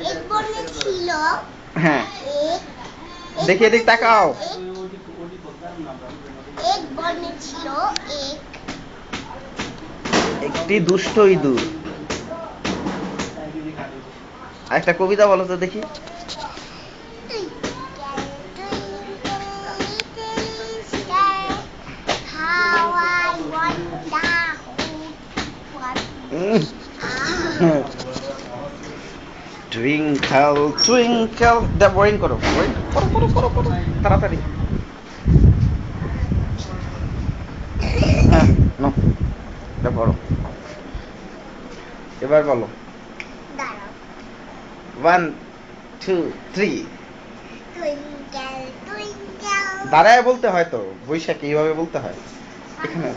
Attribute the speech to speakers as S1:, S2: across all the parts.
S1: এক বর্ণে ছিল।
S2: হ্যাঁ, দেখি এদিক তাকাও।
S1: এক বর্ণে ছিল
S2: একটি দুষ্ট ইঁদুর। একটা কবিতা বলো তো দেখি। টুইঙ্কল টুইঙ্কল, দা বোরিং করো, করো করো করো তাড়াতাড়ি। হ্যাঁ, নাও, এটা পড়ো। এবার বলো। 1 2 3। দাঁড়ায় বলতে হয় তো, বৈশাখ এইভাবে বলতে হয় এখানে।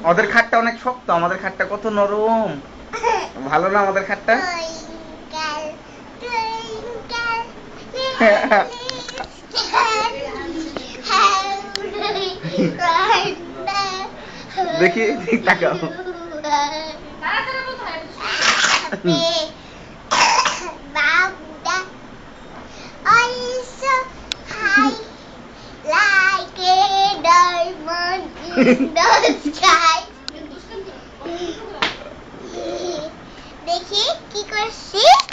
S2: ওদের খাটটা অনেক শক্ত, আমাদের খাটটা কত নরম। ভালো না আমাদের খাটটা? দেখি তাকাও।
S1: দেখি কি করছিস।